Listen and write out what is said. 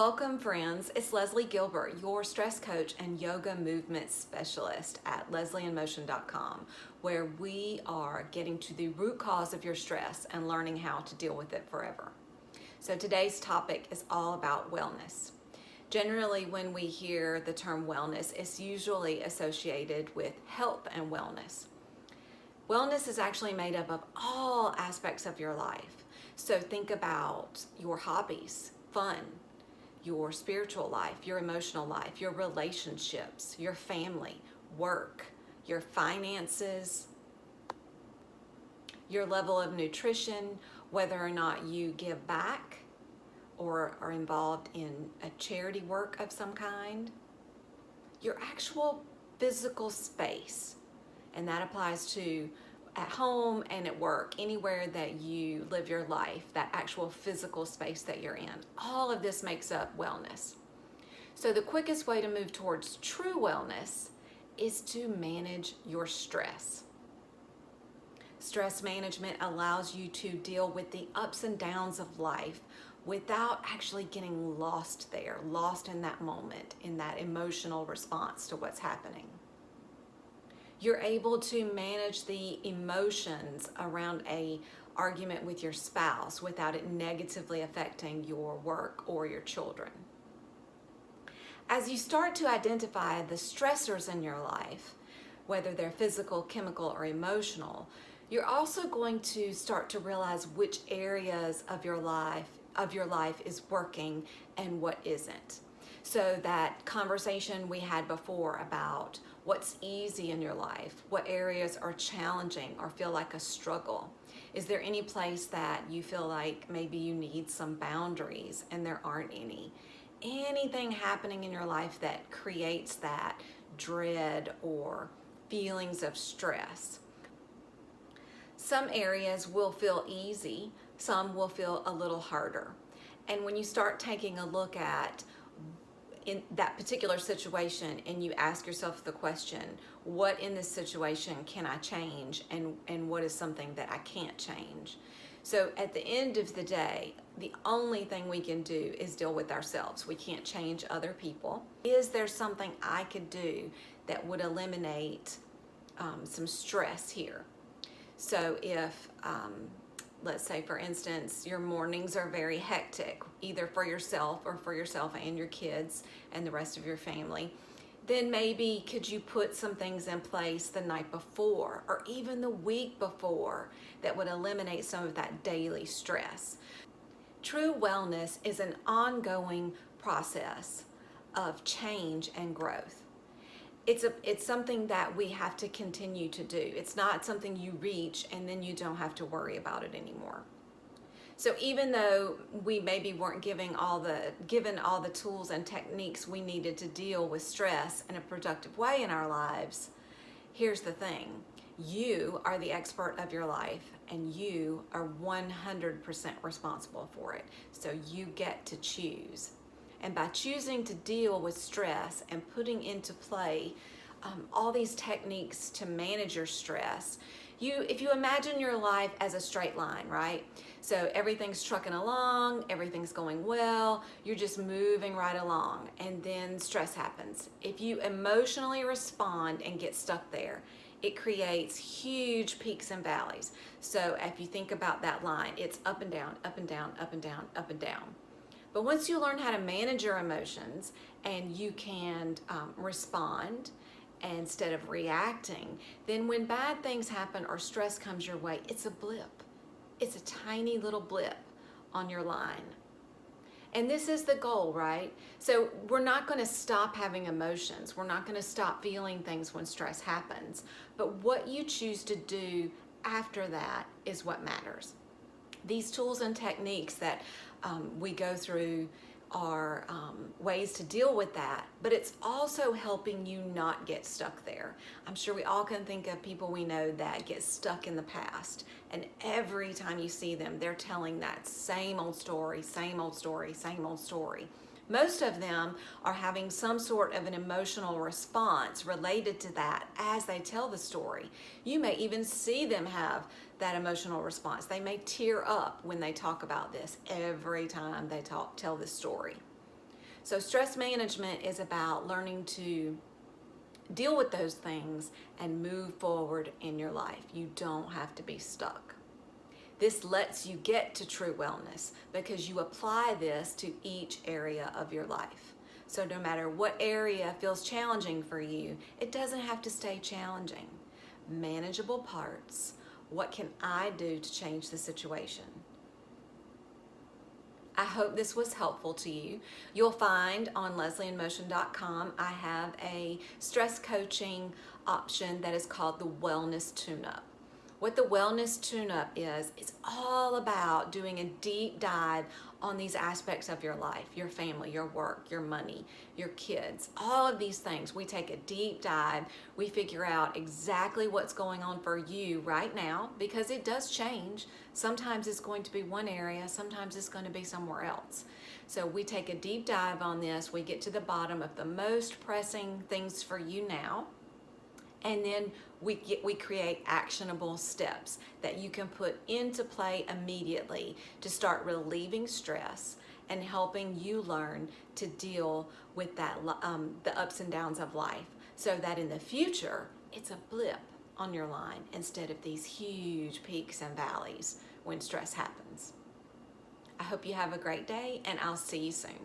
Welcome, friends. It's Leslie Gilbert, your stress coach and yoga movement specialist at leslieandmotion.com, where we are getting to the root cause of your stress and learning how to deal with it forever. So today's topic is all about wellness. Generally, when we hear the term wellness, it's usually associated with health and wellness. Wellness is actually made up of all aspects of your life. So think about your hobbies, fun, your spiritual life, your emotional life, your relationships, your family, work, your finances, your level of nutrition, whether or not you give back or are involved in a charity work of some kind, your actual physical space. And that applies to at home and at work, anywhere that you live your life, that actual physical space that you're in. All of this makes up wellness. So the quickest way to move towards true wellness is to manage your stress. Stress management allows you to deal with the ups and downs of life without actually getting lost there, lost in that moment, in that emotional response to what's happening. You're able to manage the emotions around an argument with your spouse without it negatively affecting your work or your children. As you start to identify the stressors in your life, whether they're physical, chemical, or emotional, you're also going to start to realize which areas of your life is working and what isn't. So that conversation we had before about what's easy in your life, what areas are challenging or feel like a struggle. Is there any place that you feel like maybe you need some boundaries and there aren't any? Anything happening in your life that creates that dread or feelings of stress. Some areas will feel easy, some will feel a little harder. And when you start taking a look at in that particular situation and you ask yourself the question, what in this situation can I change and what is something that I can't change? So at the end of the day, the only thing we can do is deal with ourselves. We can't change other people. Is there something I could do that would eliminate some stress here? So if let's say, for instance, your mornings are very hectic, either for yourself and your kids and the rest of your family, then maybe could you put some things in place the night before or even the week before that would eliminate some of that daily stress? True wellness is an ongoing process of change and growth. It's something that we have to continue to do. It's not something you reach and then you don't have to worry about it anymore. So even though we maybe weren't given all the tools and techniques we needed to deal with stress in a productive way in our lives, here's the thing. You are the expert of your life and you are 100% responsible for it. So you get to choose. And by choosing to deal with stress and putting into play all these techniques to manage your stress, if you imagine your life as a straight line, right? So everything's trucking along, everything's going well, you're just moving right along, and then stress happens. If you emotionally respond and get stuck there, it creates huge peaks and valleys. So if you think about that line, it's up and down, up and down, up and down, up and down. But once you learn how to manage your emotions and you can respond instead of reacting, then when bad things happen or stress comes your way, it's a blip. It's a tiny little blip on your line. And this is the goal, right? So we're not going to stop having emotions. We're not going to stop feeling things when stress happens. But what you choose to do after that is what matters. These tools and techniques that we go through are ways to deal with that, but it's also helping you not get stuck there. I'm sure we all can think of people we know that get stuck in the past, and every time you see them, they're telling that same old story, same old story, same old story. Most of them are having some sort of an emotional response related to that as they tell the story. You may even see them have that emotional response. They may tear up when they talk about this every time they tell this story. So stress management is about learning to deal with those things and move forward in your life. You don't have to be stuck. This lets you get to true wellness because you apply this to each area of your life. So no matter what area feels challenging for you, it doesn't have to stay challenging. Manageable parts. What can I do to change the situation? I hope this was helpful to you. You'll find on leslieandmotion.com I have a stress coaching option that is called the Wellness Tune-Up. What the Wellness Tune-Up is, it's all about doing a deep dive on these aspects of your life, your family, your work, your money, your kids, all of these things. We take a deep dive. We figure out exactly what's going on for you right now, because it does change. Sometimes it's going to be one area, sometimes it's going to be somewhere else. So we take a deep dive on this. We get to the bottom of the most pressing things for you now. And then we create actionable steps that you can put into play immediately to start relieving stress and helping you learn to deal with that the ups and downs of life, so that in the future it's a blip on your line instead of these huge peaks and valleys when stress happens. I hope you have a great day, and I'll see you soon.